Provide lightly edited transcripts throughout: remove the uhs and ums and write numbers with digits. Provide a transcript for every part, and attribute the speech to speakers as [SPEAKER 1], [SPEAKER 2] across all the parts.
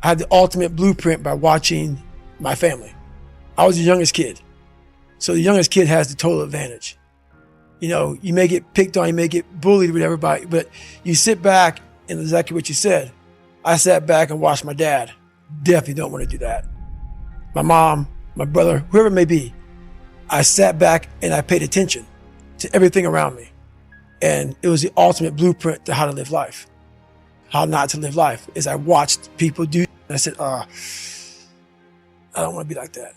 [SPEAKER 1] I had the ultimate blueprint by watching my family. I was the youngest kid. So the youngest kid has the total advantage. You know, you may get picked on, you may get bullied with everybody, but you sit back and exactly what you said. I sat back and watched my dad. Definitely don't want to do that. My mom, my brother, whoever it may be. I sat back and I paid attention to everything around me. And it was the ultimate blueprint to how to live life. How not to live life is I watched people do, and I said, I don't want to be like that.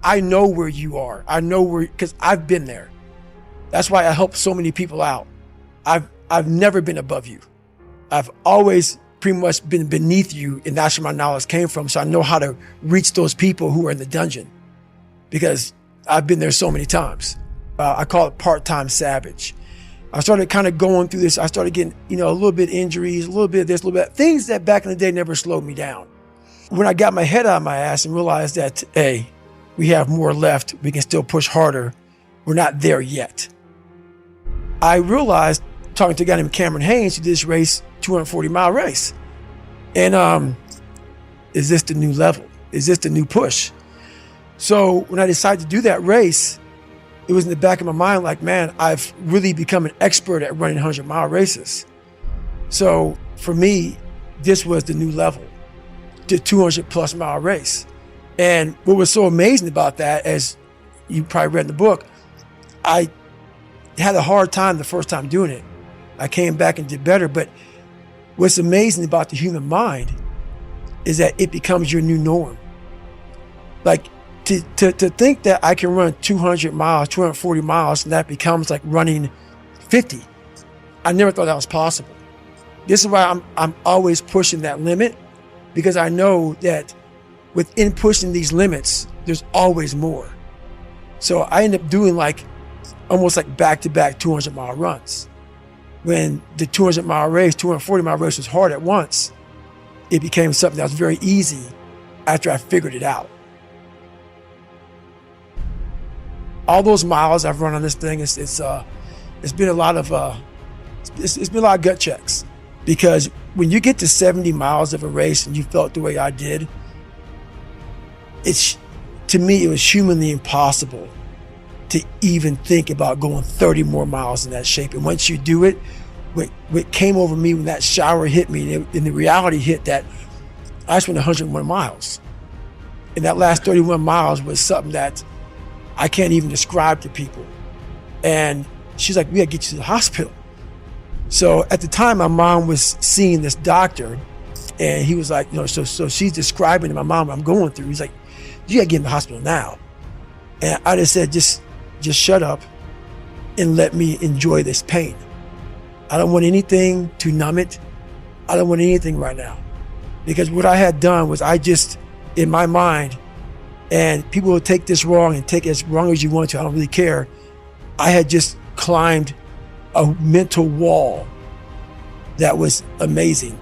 [SPEAKER 1] I know where you are. I know where, because I've been there. That's why I help so many people out. I've never been above you. I've always pretty much been beneath you, and that's where my knowledge came from. So I know how to reach those people who are in the dungeon because I've been there so many times. I call it part-time savage. I started kind of going through this. I started getting, a little bit injuries, a little bit of this, a little bit, things that back in the day never slowed me down. When I got my head out of my ass and realized that, hey, we have more left, we can still push harder, we're not there yet. I realized, talking to a guy named Cameron Haynes, who did this race, 240-mile race. And is this the new level? Is this the new push? So when I decided to do that race, it was in the back of my mind like, man, I've really become an expert at running 100-mile races. So for me, this was the new level, the 200-plus mile race. And what was so amazing about that, as you probably read in the book, I had a hard time the first time doing it. I came back and did better. But what's amazing about the human mind is that it becomes your new norm. Like to think that I can run 200 miles, 240 miles, and that becomes like running 50. I never thought that was possible. This is why I'm always pushing that limit, because I know that within pushing these limits, there's always more. So I end up doing almost like back-to-back 200-mile runs. When the 200-mile race, 240-mile race was hard at once, it became something that was very easy after I figured it out. All those miles I've run on this thing, it's been a lot of it's been a lot of gut checks, because when you get to 70 miles of a race and you felt the way I did, to me, it was humanly impossible to even think about going 30 more miles in that shape. And once you do it, what came over me when that shower hit me, and the reality hit that I just went 101 miles. And that last 31 miles was something that I can't even describe to people. And she's like, we gotta get you to the hospital. So at the time, my mom was seeing this doctor, and he was like, so she's describing to my mom what I'm going through. He's like, you gotta get in the hospital now. And I just said, just shut up and let me enjoy this pain. I don't want anything to numb it. I don't want anything right now. Because what I had done was in my mind, and people will take this wrong and take it as wrong as you want to, I don't really care. I had just climbed a mental wall that was amazing.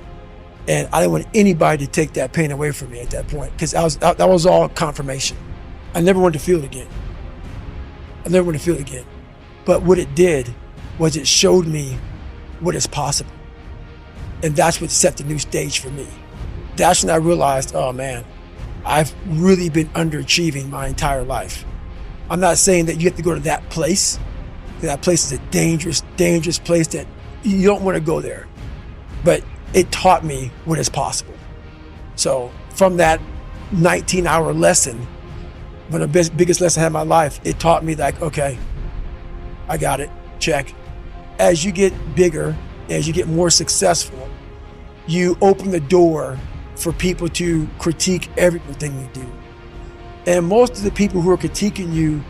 [SPEAKER 1] And I didn't want anybody to take that pain away from me at that point, because that was all confirmation. I never wanted to feel it again. But what it did was it showed me what is possible. And that's what set the new stage for me. That's when I realized, oh man, I've really been underachieving my entire life. I'm not saying that you have to go to that place. That place is a dangerous, dangerous place that you don't want to go there. But it taught me what is possible. So from that 19-hour lesson, one of the biggest lessons I had in my life, it taught me like, okay, I got it, check. As you get bigger, as you get more successful, you open the door for people to critique everything you do. And most of the people who are critiquing you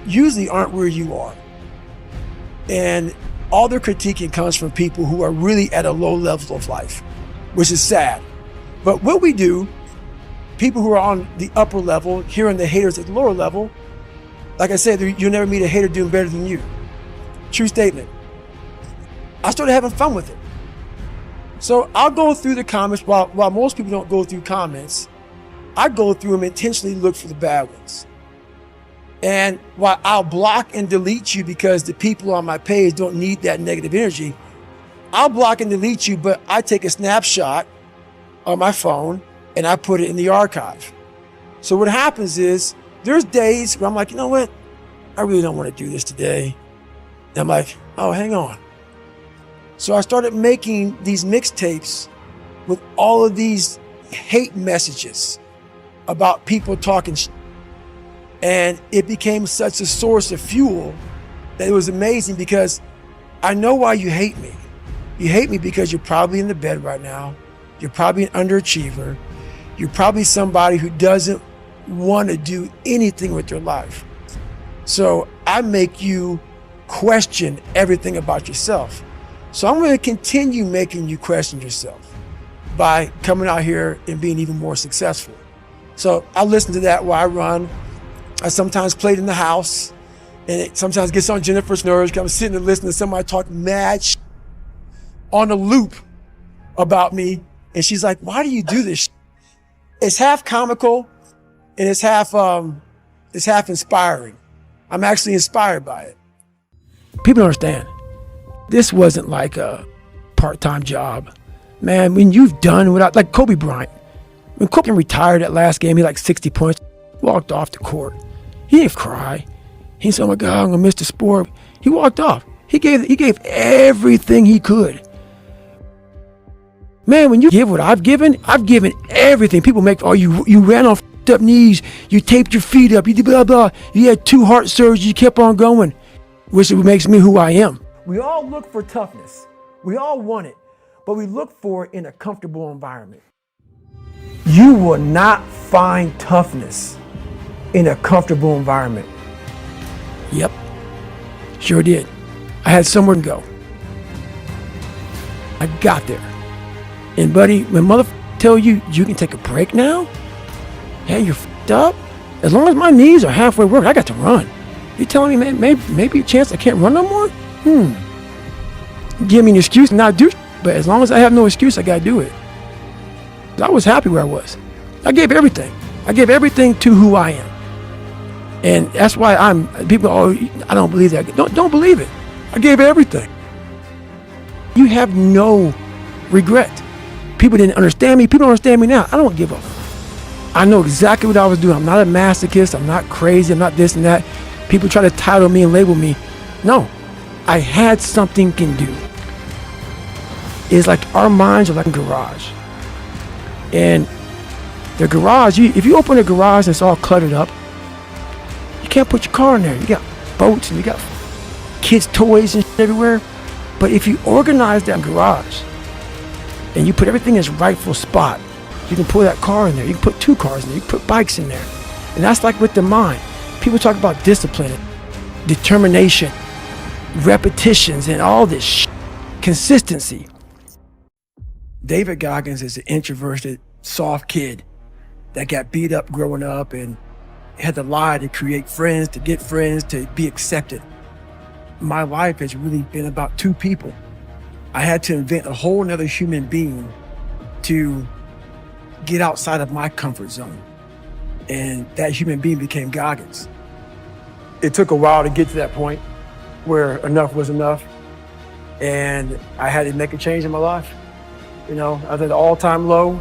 [SPEAKER 1] usually aren't where you are. And all their critiquing comes from people who are really at a low level of life, which is sad. But what we do, people who are on the upper level, hearing the haters at the lower level, like I said, you'll never meet a hater doing better than you. True statement. I started having fun with it. So I'll go through the comments. While most people don't go through comments, I go through them intentionally, look for the bad ones. And while I'll block and delete you because the people on my page don't need that negative energy, I'll block and delete you, but I take a snapshot on my phone and I put it in the archive. So what happens is there's days where I'm like, you know what? I really don't want to do this today. And I'm like, oh, hang on. So I started making these mixtapes with all of these hate messages about people talking shit. And it became such a source of fuel that it was amazing, because I know why you hate me. You hate me because you're probably in the bed right now. You're probably an underachiever. You're probably somebody who doesn't want to do anything with your life. So I make you question everything about yourself. So I'm going to continue making you question yourself by coming out here and being even more successful. So I listen to that while I run. I sometimes play it in the house, and it sometimes gets on Jennifer's nerves because I'm sitting and listening to somebody talk mad shit on a loop about me. And she's like, why do you do this shit? It's half comical and it's half inspiring. I'm actually inspired by it. People don't understand. This wasn't like a part-time job. Man, when you've done without, like Kobe Bryant, when Kobe retired that last game, he had like 60 points, walked off the court. He didn't cry. He said, oh my God, I'm gonna miss the sport. He walked off. He gave everything he could. Man, when you give what I've given everything. People make, oh, you ran off up knees, you taped your feet up, you did blah, blah. You had 2 heart surgeries, you kept on going, which makes me who I am. We all look for toughness. We all want it, but we look for it in a comfortable environment. You will not find toughness in a comfortable environment. Yep, sure did. I had somewhere to go. I got there. And buddy, when mother tell you can take a break now, yeah, you're f***ed up. As long as my knees are halfway worked, I got to run. You telling me, man, maybe a chance I can't run no more? Give me an excuse and not do it. But as long as I have no excuse, I got to do it. I was happy where I was. I gave everything. I gave everything to who I am. And that's why people, oh, I don't believe that. Don't believe it. I gave everything. You have no regret. People didn't understand me. People don't understand me now. I don't give up. I know exactly what I was doing. I'm not a masochist. I'm not crazy. I'm not this and that. People try to title me and label me. No, I had something can do. It's like our minds are like a garage. And the garage, if you open a garage and it's all cluttered up, you can't put your car in there. You got boats and you got kids' toys and shit everywhere. But if you organize that garage and you put everything in its rightful spot, you can pull that car in there. You can put 2 cars in there. You can put bikes in there. And that's like with the mind. People talk about discipline, determination, repetitions, and all this shit. Consistency. David Goggins is an introverted, soft kid that got beat up growing up and had to lie to create friends, to get friends, to be accepted. My life has really been about 2 people. I had to invent a whole nother human being to get outside of my comfort zone. And that human being became Goggins. It took a while to get to that point where enough was enough. And I had to make a change in my life. You know, I was at an all-time low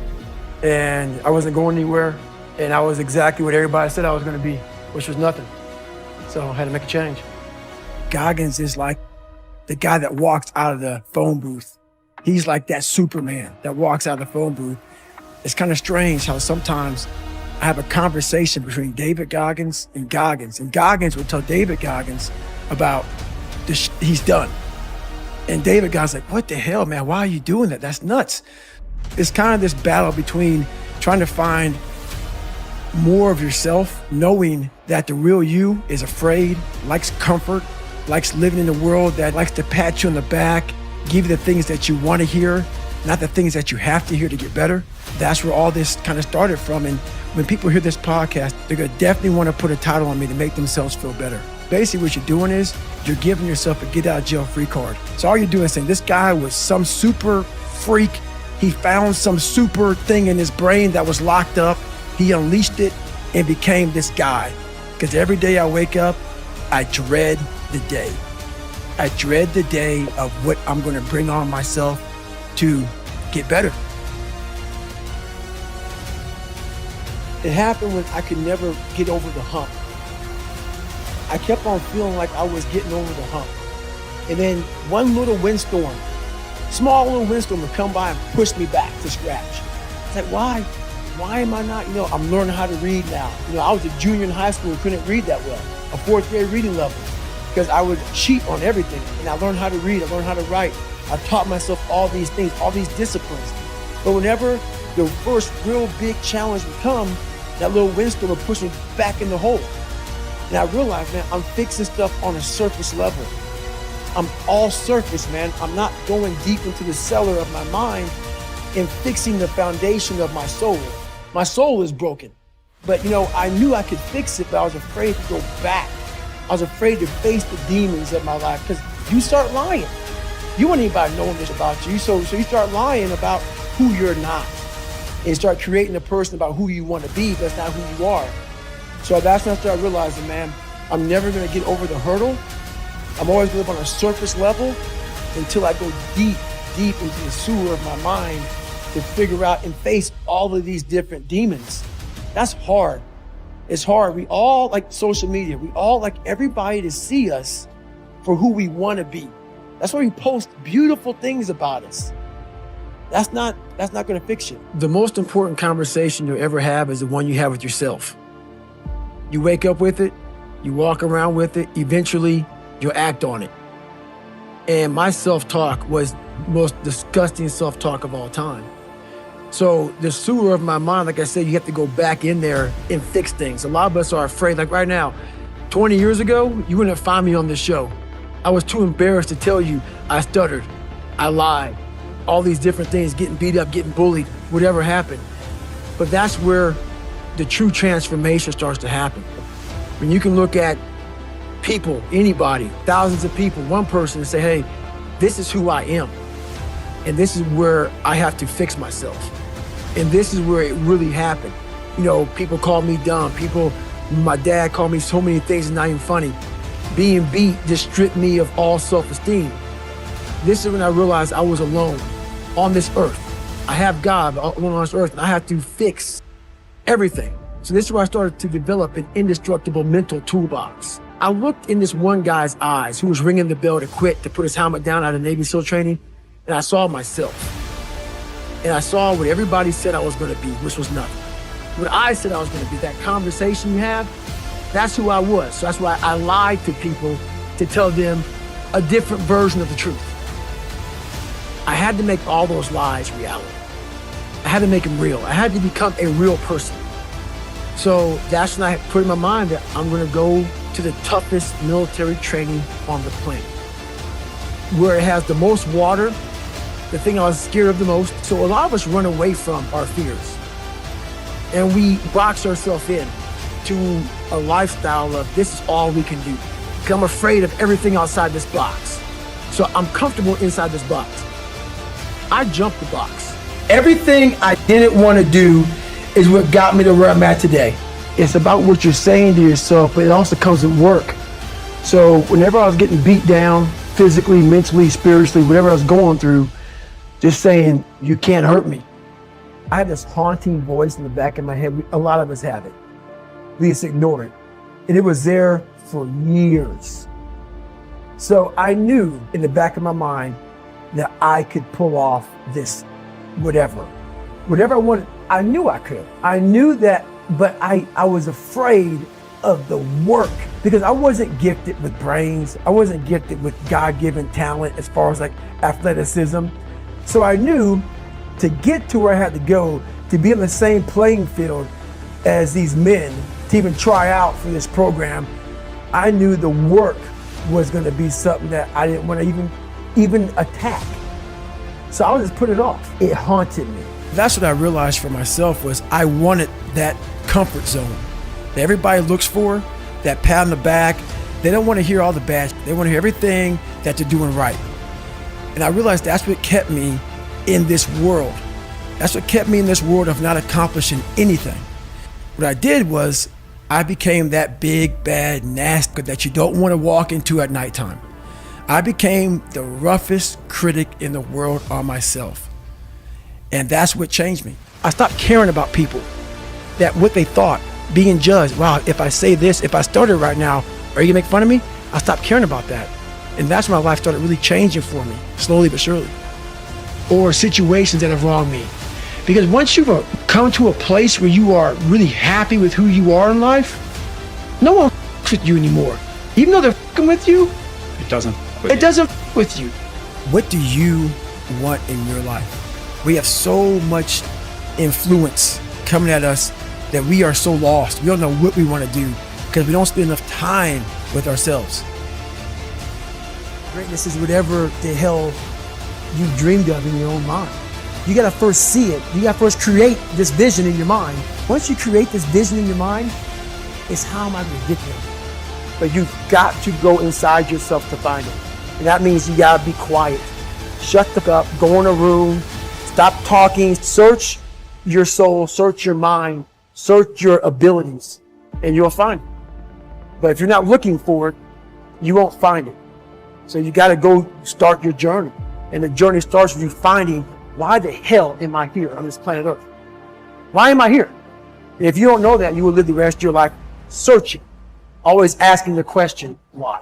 [SPEAKER 1] and I wasn't going anywhere. And I was exactly what everybody said I was going to be, which was nothing. So I had to make a change. Goggins is like the guy that walks out of the phone booth. He's like that Superman that walks out of the phone booth. It's kind of strange how sometimes I have a conversation between David Goggins, and Goggins will tell David Goggins about the he's done. And David Goggins like, what the hell, man? Why are you doing that? That's nuts. It's kind of this battle between trying to find more of yourself, knowing that the real you is afraid, likes comfort, likes living in a world that likes to pat you on the back, give you the things that you want to hear, not the things that you have to hear to get better. That's where all this kind of started from. And when people hear this podcast, they're going to definitely want to put a title on me to make themselves feel better. Basically, what you're doing is you're giving yourself a get out of jail free card. So all you're doing is saying, this guy was some super freak. He found some super thing in his brain that was locked up. He unleashed it and became this guy. Because every day I wake up, I dread the day. I dread the day of what I'm going to bring on myself to get better. It happened when I could never get over the hump. I kept on feeling like I was getting over the hump. And then one little windstorm, small little windstorm would come by and push me back to scratch. It's like, why? Why am I not, I'm learning how to read now. I was a junior in high school and couldn't read that well, a fourth grade reading level, because I would cheat on everything. And I learned how to read, I learned how to write. I taught myself all these things, all these disciplines. But whenever the first real big challenge would come, that little windstorm would push me back in the hole. And I realized, man, I'm fixing stuff on a surface level. I'm all surface, man. I'm not going deep into the cellar of my mind and fixing the foundation of my soul. My soul is broken. But I knew I could fix it, but I was afraid to go back. I was afraid to face the demons of my life, because you start lying. You want anybody knowing this about you. So you start lying about who you're not and start creating a person about who you want to be, but that's not who you are. So that's when I started realizing, man, I'm never going to get over the hurdle. I'm always going to live on a surface level until I go deep into the sewer of my mind to figure out and face all of these different demons. That's hard. It's hard. We all like social media. We all like everybody to see us for who we want to be. That's why we post beautiful things about us. That's not going to fix you. The most important conversation you'll ever have is the one you have with yourself. You wake up with it, you walk around with it, eventually you'll act on it. And my self-talk was the most disgusting self-talk of all time. So the sewer of my mind, like I said, you have to go back in there and fix things. A lot of us are afraid. Like right now, 20 years ago, you wouldn't have found me on this show. I was too embarrassed to tell you I stuttered, I lied, all these different things, getting beat up, getting bullied, whatever happened. But that's where the true transformation starts to happen. When you can look at people, anybody, thousands of people, one person, and say, hey, this is who I am. And this is where I have to fix myself. And this is where it really happened. People call me dumb. My dad called me so many things, it's not even funny. Being beat just stripped me of all self-esteem. This is when I realized I was alone on this earth. I have God alone on this earth, and I have to fix everything. So this is where I started to develop an indestructible mental toolbox. I looked in this one guy's eyes who was ringing the bell to quit, to put his helmet down out of Navy SEAL training, and I saw myself. And I saw what everybody said I was going to be, which was nothing. What I said I was going to be, that conversation you have, that's who I was. So that's why I lied to people to tell them a different version of the truth. I had to make all those lies reality. I had to make them real. I had to become a real person. So that's when I put in my mind that I'm going to go to the toughest military training on the planet, where it has the most water, the thing I was scared of the most. So a lot of us run away from our fears, and we box ourselves in to a lifestyle of this is all we can do. Because I'm afraid of everything outside this box. So I'm comfortable inside this box. I jumped the box. Everything I didn't want to do is what got me to where I'm at today. It's about what you're saying to yourself, but it also comes with work. So whenever I was getting beat down, physically, mentally, spiritually, whatever I was going through, just saying, you can't hurt me. I have this haunting voice in the back of my head. A lot of us have it. We just ignore it. And it was there for years. So I knew in the back of my mind that I could pull off this whatever I wanted. I knew I could. I knew that, but I was afraid of the work because I wasn't gifted with brains. I wasn't gifted with God-given talent as far as like athleticism. So I knew to get to where I had to go, to be on the same playing field as these men, to even try out for this program, I knew the work was going to be something that I didn't want to even attack. So I would just put it off. It haunted me. That's what I realized for myself was I wanted that comfort zone that everybody looks for, that pat on the back. They don't want to hear all the bad. They want to hear everything that they're doing right. And I realized that's what kept me in this world. That's what kept me in this world of not accomplishing anything. What I did was I became that big, bad, nasty that you don't want to walk into at nighttime. I became the roughest critic in the world on myself. And that's what changed me. I stopped caring about people. that what they thought, being judged. Wow, if I say this, if I started right now, are you gonna make fun of me? I stopped caring about that. And that's when my life started really changing for me, slowly but surely. Or situations that have wronged me. Because once you've come to a place where you are really happy with who you are in life, no one f***s with you anymore. Even though they're f***ing with you,
[SPEAKER 2] it doesn't
[SPEAKER 1] f*** with you. What do you want in your life? We have so much influence coming at us that we are so lost. We don't know what we want to do because we don't spend enough time with ourselves. Greatness is whatever the hell you dreamed of in your own mind. You gotta first see it. You gotta first create this vision in your mind. Once you create this vision in your mind, it's how am I gonna get there? But you've got to go inside yourself to find it. And that means you gotta be quiet. Shut the fuck up, go in a room, stop talking, search your soul, search your mind, search your abilities, and you'll find it. But if you're not looking for it, you won't find it. So you gotta go start your journey. And the journey starts with you finding, why the hell am I here on this planet Earth? Why am I here? And if you don't know that, you will live the rest of your life searching, always asking the question, why?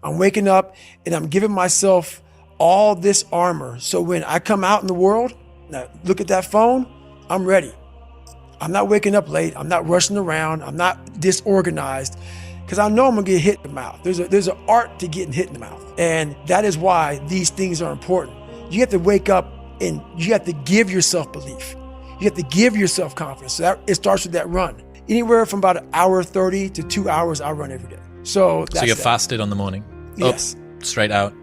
[SPEAKER 1] I'm waking up and I'm giving myself all this armor. So when I come out in the world, now look at that phone, I'm ready. I'm not waking up late. I'm not rushing around. I'm not disorganized because I know I'm gonna get hit in the mouth. There's an art to getting hit in the mouth. And that is why these things are important. You have to wake up and you have to give yourself belief. You have to give yourself confidence. So it starts with that run. Anywhere from about 1:30 to 2 hours, I run every day. So
[SPEAKER 3] you're fasted on the morning?
[SPEAKER 1] Yes.
[SPEAKER 3] Up, straight out?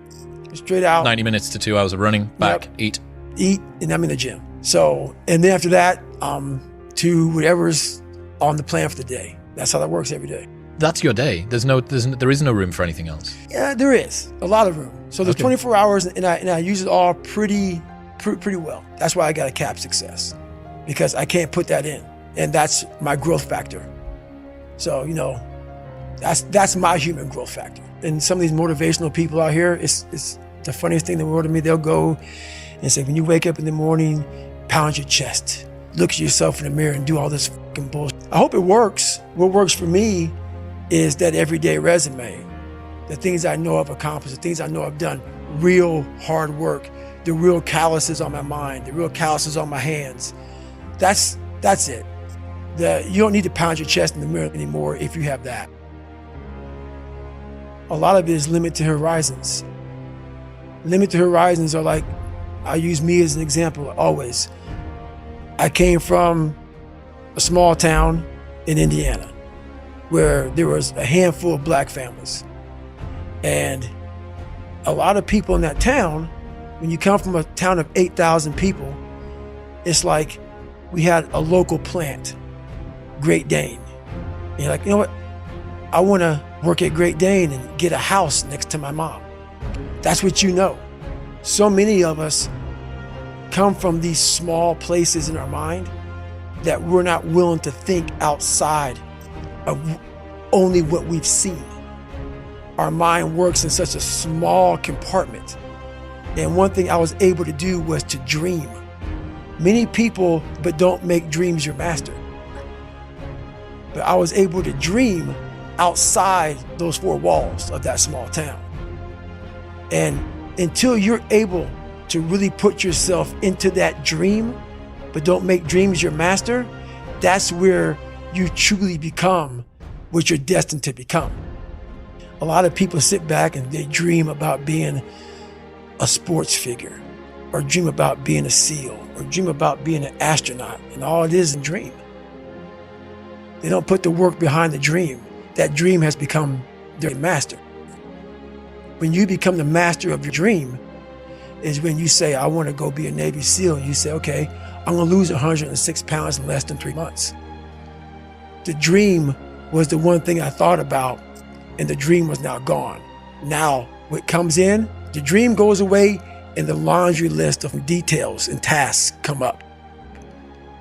[SPEAKER 1] Straight out.
[SPEAKER 3] 90 minutes to 2 hours of running, back,
[SPEAKER 1] yep. Eat, and I'm in the gym. So, and then after that, to whatever's on the plan for the day. That's how that works every day.
[SPEAKER 3] That's your day. There is no room for anything else.
[SPEAKER 1] Yeah, there is a lot of room. So there's 24 hours, and I use it all pretty well. That's why I got a cap success, because I can't put that in, and that's my growth factor. So that's my human growth factor. And some of these motivational people out here, it's the funniest thing in the world to me. They'll go and say, when you wake up in the morning, pound your chest, look at yourself in the mirror, and do all this fucking bullshit. I hope it works. What works for me is that everyday resume, the things I know I've accomplished, the things I know I've done, real hard work, the real calluses on my mind, the real calluses on my hands. That's it. You don't need to pound your chest in the mirror anymore if you have that. A lot of it is limited horizons. Limited horizons are like, I use me as an example always. I came from a small town in Indiana where there was a handful of black families. And a lot of people in that town, when you come from a town of 8,000 people, it's like we had a local plant, Great Dane. And you're like, you know what? I want to work at Great Dane and get a house next to my mom. That's what you know. So many of us come from these small places in our mind that we're not willing to think outside of only what we've seen. Our mind works in such a small compartment. And one thing I was able to do was to dream. Many people, but don't make dreams your master. But I was able to dream outside those four walls of that small town. And until you're able to really put yourself into that dream, but don't make dreams your master, that's where you truly become what you're destined to become. A lot of people sit back and they dream about being a sports figure, or dream about being a SEAL, or dream about being an astronaut, and all it is a dream. They don't put the work behind the dream. That dream has become their master. When you become the master of your dream is when you say, I want to go be a Navy SEAL, and you say, okay, I'm gonna lose 106 pounds in less than 3 months. The dream was the one thing I thought about, and the dream was now gone. Now, what comes in, the dream goes away, and the laundry list of details and tasks come up.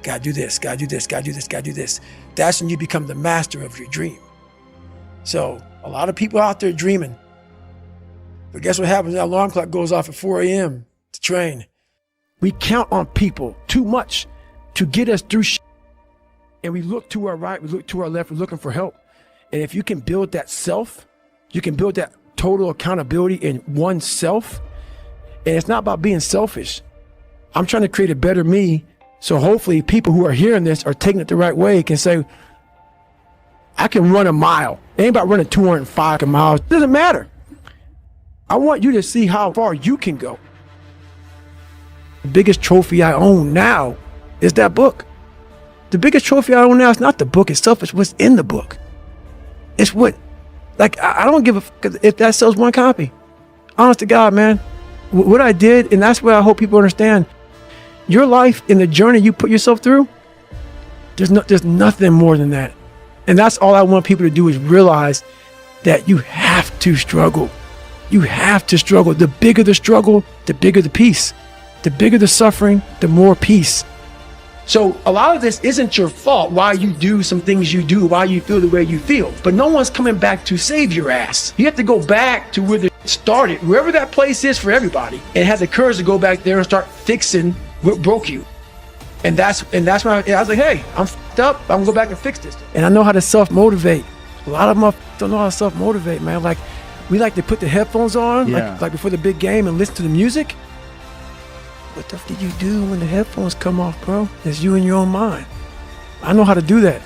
[SPEAKER 1] Gotta do this, gotta do this, gotta do this, gotta do this. That's when you become the master of your dream. So, a lot of people out there dreaming. But guess what happens? That alarm clock goes off at 4 a.m. to train. We count on people too much to get us through shit. and we look to our right, we look to our left, we're looking for help. And if you can build that self, you can build that total accountability in oneself. And it's not about being selfish. I'm trying to create a better me. So hopefully people who are hearing this are taking it the right way, can say, I can run a mile. It ain't about running 205 miles. It doesn't matter. I want you to see how far you can go. The biggest trophy I own now is that book. The biggest trophy I own now is not the book itself, it's what's in the book. It's what, like, I don't give a fuck if that sells one copy. Honest to God, man. What I did, and that's what I hope people understand. Your life and the journey you put yourself through, there's nothing more than that. And that's all I want people to do, is realize that you have to struggle. You have to struggle. The bigger the struggle, the bigger the peace. The bigger the suffering, the more peace. So a lot of this isn't your fault, why you do some things you do, why you feel the way you feel. But no one's coming back to save your ass. You have to go back to where it started, wherever that place is for everybody, and have the courage to go back there and start fixing what broke you. And that's when I was like, hey, I'm fucked up. I'm gonna go back and fix this. And I know how to self-motivate. A lot of them don't know how to self-motivate, man. Like, we like to put the headphones on, like before the big game, and listen to the music. What the f do you do when the headphones come off, bro? It's you in your own mind. I know how to do that.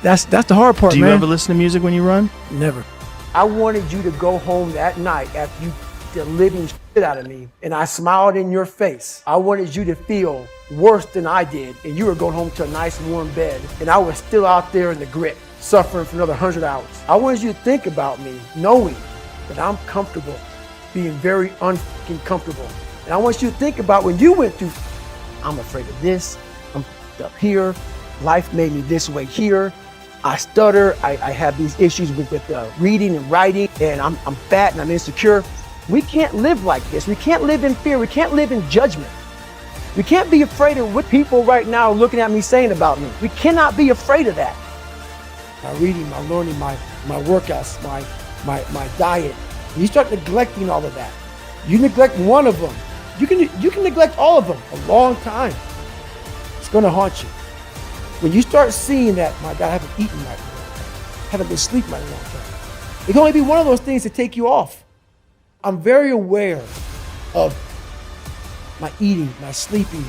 [SPEAKER 1] That's the hard part, man.
[SPEAKER 2] Do you ever listen to music when you run?
[SPEAKER 1] Never. I wanted you to go home that night after you the living shit out of me, and I smiled in your face. I wanted you to feel worse than I did, and you were going home to a nice warm bed, and I was still out there in the grit, suffering for another 100 hours. I wanted you to think about me, knowing that I'm comfortable, being very unfucking comfortable. And I want you to think about when you went through, I'm afraid of this, I'm up here, life made me this way here, I stutter, I have these issues with reading and writing, and I'm fat and I'm insecure. We can't live like this. We can't live in fear. We can't live in judgment. We can't be afraid of what people right now are looking at me saying about me. We cannot be afraid of that. My reading, my learning, my workouts, my diet. You start neglecting all of that. You neglect one of them. You can neglect all of them a long time. It's gonna haunt you. When you start seeing that, my God, I haven't eaten right in a long time. Haven't been sleeping right in a long time. It can only be one of those things to take you off. I'm very aware of my eating, my sleeping,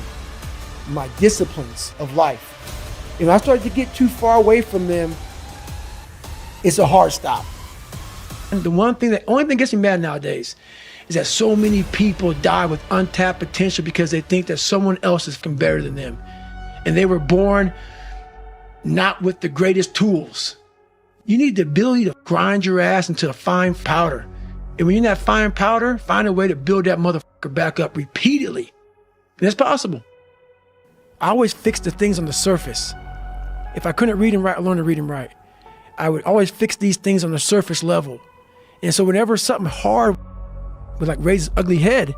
[SPEAKER 1] my disciplines of life. If I start to get too far away from them, it's a hard stop. And the only thing that gets me mad nowadays is that so many people die with untapped potential because they think that someone else is better than them. And they were born not with the greatest tools. You need the ability to grind your ass into a fine powder. And when you're in that fine powder, find a way to build that motherfucker back up repeatedly. And it's possible. I always fix the things on the surface. If I couldn't read and write, I learned to read and write. I would always fix these things on the surface level. And so whenever something hard would like raise its ugly head,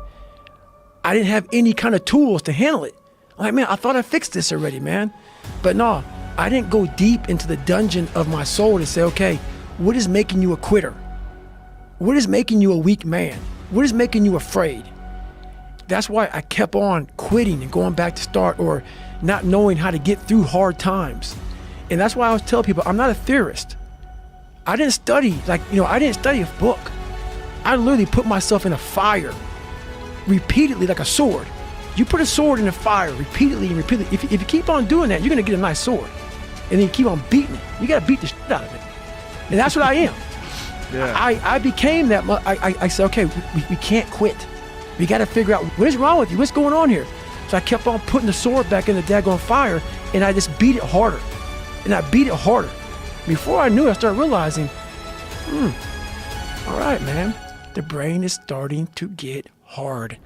[SPEAKER 1] I didn't have any kind of tools to handle it. I'm like, man, I thought I fixed this already, man. But no, I didn't go deep into the dungeon of my soul to say, okay, what is making you a quitter? What is making you a weak man? What is making you afraid? That's why I kept on quitting and going back to start, or not knowing how to get through hard times. And that's why I always tell people, I'm not a theorist. I didn't study, I didn't study a book. I literally put myself in a fire repeatedly like a sword. You put a sword in a fire repeatedly and repeatedly. If you keep on doing that, you're gonna get a nice sword. And then you keep on beating it. You gotta beat the shit out of it. And that's what I am. Yeah. I became that. I said, okay, we can't quit. We got to figure out what is wrong with you. What's going on here? So I kept on putting the sword back in the daggone fire, and I just beat it harder. And I beat it harder. Before I knew it, I started realizing, all right, man, the brain is starting to get hard.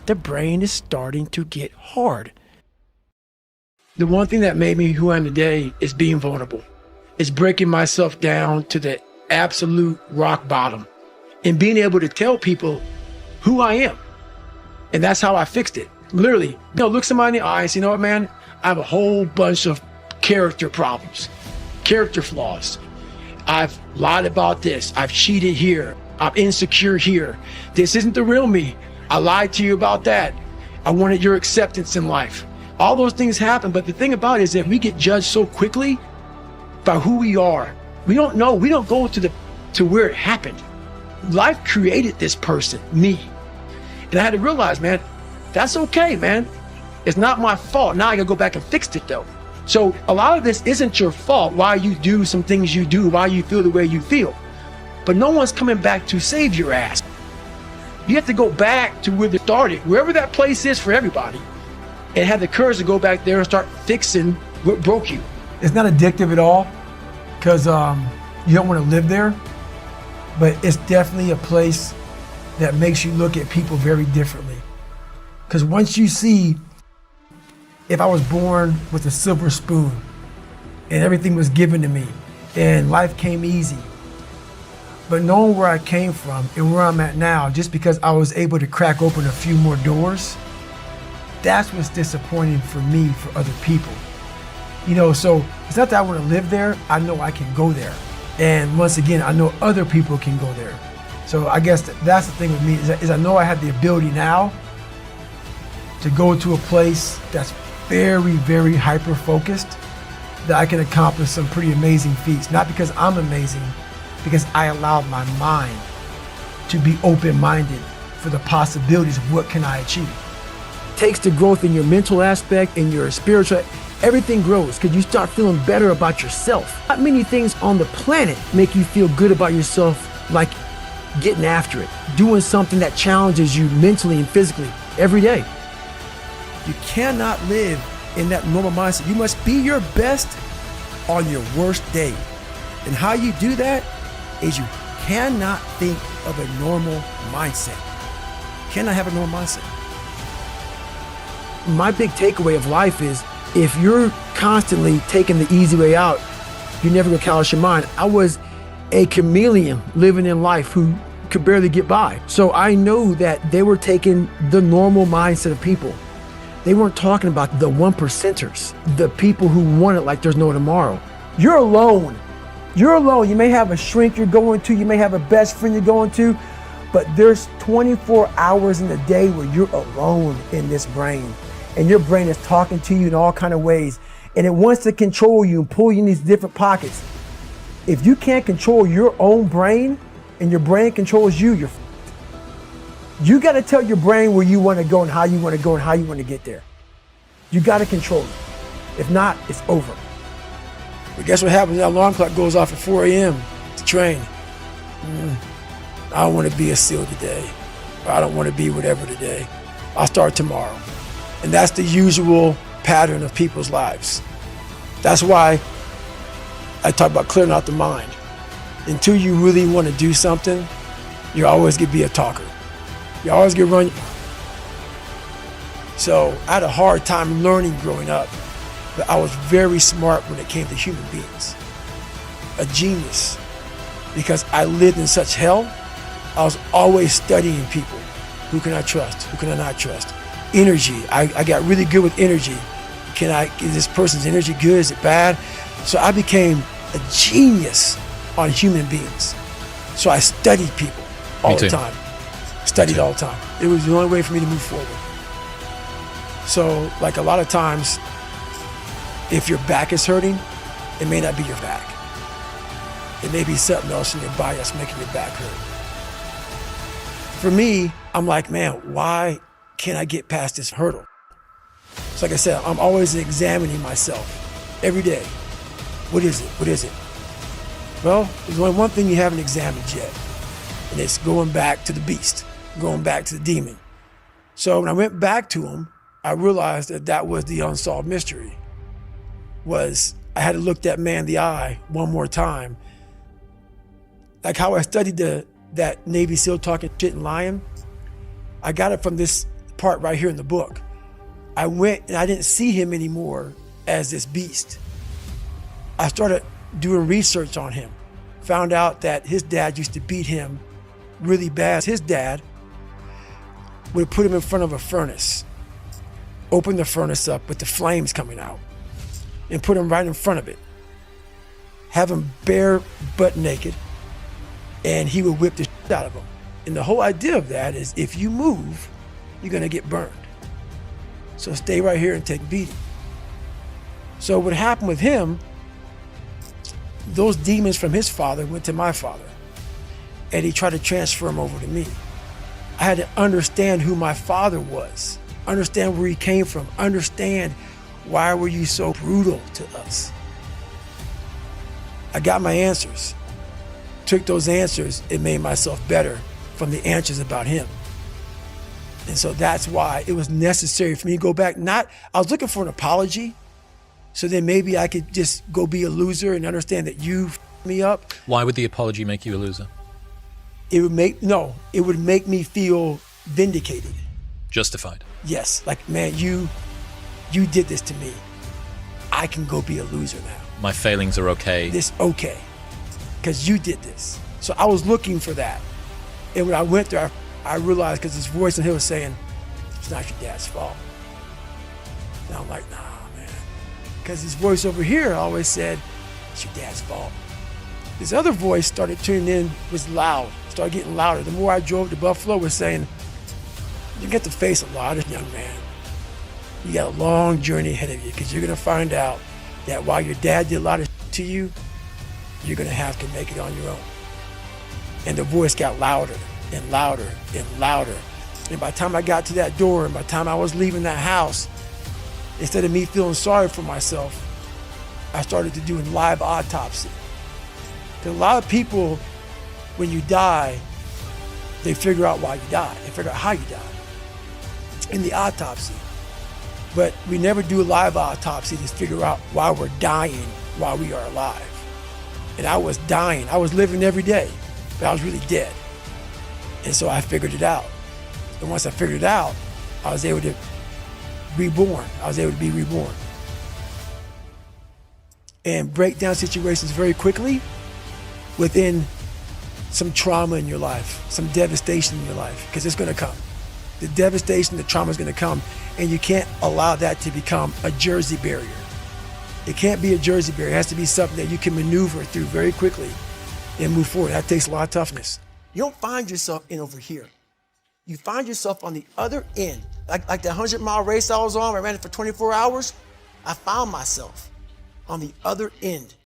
[SPEAKER 1] The brain is starting to get hard. The one thing that made me who I am today is being vulnerable. It's breaking myself down to the absolute rock bottom and being able to tell people who I am. And that's how I fixed it. Literally, look somebody in the eye and say, you know what, man, I have a whole bunch of character problems, character flaws. I've lied about this. I've cheated here. I'm insecure here. This isn't the real me. I lied to you about that. I wanted your acceptance in life. All those things happen, but the thing about it is that we get judged so quickly by who we are. We don't know, we don't go to where it happened. Life created this person, me. And I had to realize, man, that's okay, man. It's not my fault. Now I gotta go back and fix it though. So a lot of this isn't your fault, why you do some things you do, why you feel the way you feel. But no one's coming back to save your ass. You have to go back to where they started, wherever that place is for everybody, and have the courage to go back there and start fixing what broke you. It's not addictive at all, because you don't want to live there, but it's definitely a place that makes you look at people very differently. Because once you see, if I was born with a silver spoon and everything was given to me and life came easy, but knowing where I came from and where I'm at now, just because I was able to crack open a few more doors, that's what's disappointing for me, for other people. You know, so it's not that I want to live there, I know I can go there. And once again, I know other people can go there. So I guess that's the thing with me, is I know I have the ability now to go to a place that's very, very hyper-focused, that I can accomplish some pretty amazing feats. Not because I'm amazing, because I allowed my mind to be open-minded for the possibilities of what can I achieve. It takes the growth in your mental aspect, in your spiritual, everything grows because you start feeling better about yourself. Not many things on the planet make you feel good about yourself like getting after it, doing something that challenges you mentally and physically every day. You cannot live in that normal mindset. You must be your best on your worst day. And how you do that is you cannot think of a normal mindset. You cannot have a normal mindset. My big takeaway of life is, if you're constantly taking the easy way out, you're never gonna callous your mind. I was a chameleon living in life who could barely get by. So I know that they were taking the normal mindset of people. They weren't talking about the 1%ers, the people who want it like there's no tomorrow. You're alone. You're alone. You may have a shrink you're going to, you may have a best friend you're going to, but there's 24 hours in the day where you're alone in this brain. And your brain is talking to you in all kinds of ways. And it wants to control you and pull you in these different pockets. If you can't control your own brain and your brain controls you, you got to tell your brain where you want to go and how you want to go and how you want to get there. You got to control it. If not, it's over. But guess what happens? That alarm clock goes off at 4 a.m. to train. I don't want to be a SEAL today. Or I don't want to be whatever today. I'll start tomorrow. And that's the usual pattern of people's lives. That's why I talk about clearing out the mind. Until you really want to do something, you're always going to be a talker. You always get run. So I had a hard time learning growing up, but I was very smart when it came to human beings. A genius, because I lived in such hell. I was always studying people. Who can I trust? Who can I not trust? Energy. I got really good with energy. Is this person's energy good? Is it bad? So I became a genius on human beings. So I studied people all the time. Studied all the time. It was the only way for me to move forward. So like a lot of times, if your back is hurting, it may not be your back. It may be something else in your body that's making your back hurt. For me, I'm like, man, why can't I get past this hurdle? So like I said, I'm always examining myself every day. What is it? What is it? Well, there's only one thing you haven't examined yet, and it's going back to the beast, going back to the demon. So when I went back to him, I realized that was the unsolved mystery. I had to look that man in the eye one more time. Like how I studied that Navy SEAL talking shit and lying, I got it from this part right here in the book. I went and I didn't see him anymore as this beast. I started doing research on him, found out that his dad used to beat him really bad. His dad would put him in front of a furnace, open the furnace up with the flames coming out, and put him right in front of it, have him bare butt naked, and he would whip the shit out of him. And the whole idea of that is if you move, you're gonna get burned. So stay right here and take a beating. So what happened with him, those demons from his father went to my father, and he tried to transfer them over to me. I had to understand who my father was, understand where he came from, understand why were you so brutal to us. I got my answers, took those answers, and made myself better from the answers about him. And so that's why it was necessary for me to go back. I was looking for an apology, so then maybe I could just go be a loser and understand that you f***ed me up.
[SPEAKER 3] Why would the apology make you a loser?
[SPEAKER 1] It would make me feel vindicated.
[SPEAKER 3] Justified.
[SPEAKER 1] Yes, like, man, you did this to me. I can go be a loser now.
[SPEAKER 3] My failings are okay.
[SPEAKER 1] This okay, because you did this. So I was looking for that. And when I went there, I realized, because this voice in here was saying, it's not your dad's fault. And I'm like, nah, man. Because this voice over here always said, it's your dad's fault. This other voice started tuning in, was loud, started getting louder. The more I drove to Buffalo, was saying, you get to face a lot of young man. You got a long journey ahead of you, because you're going to find out that while your dad did a lot of to you, you're going to have to make it on your own. And the voice got louder and louder and louder. And by the time I got to that door, and by the time I was leaving that house, instead of me feeling sorry for myself, I started to do a live autopsy. Because a lot of people, when you die, they figure out why you died. They figure out how you died in the autopsy. But we never do a live autopsy to figure out why we're dying while we are alive. And I was dying. I was living every day, but I was really dead. And so I figured it out. And once I figured it out, I was able to reborn. I was able to be reborn. And break down situations very quickly within some trauma in your life, some devastation in your life, because it's going to come. The devastation, the trauma is going to come, and you can't allow that to become a Jersey barrier. It can't be a Jersey barrier. It has to be something that you can maneuver through very quickly and move forward. That takes a lot of toughness. You don't find yourself in over here. You find yourself on the other end. Like the 100-mile race I was on, I ran it for 24 hours. I found myself on the other end.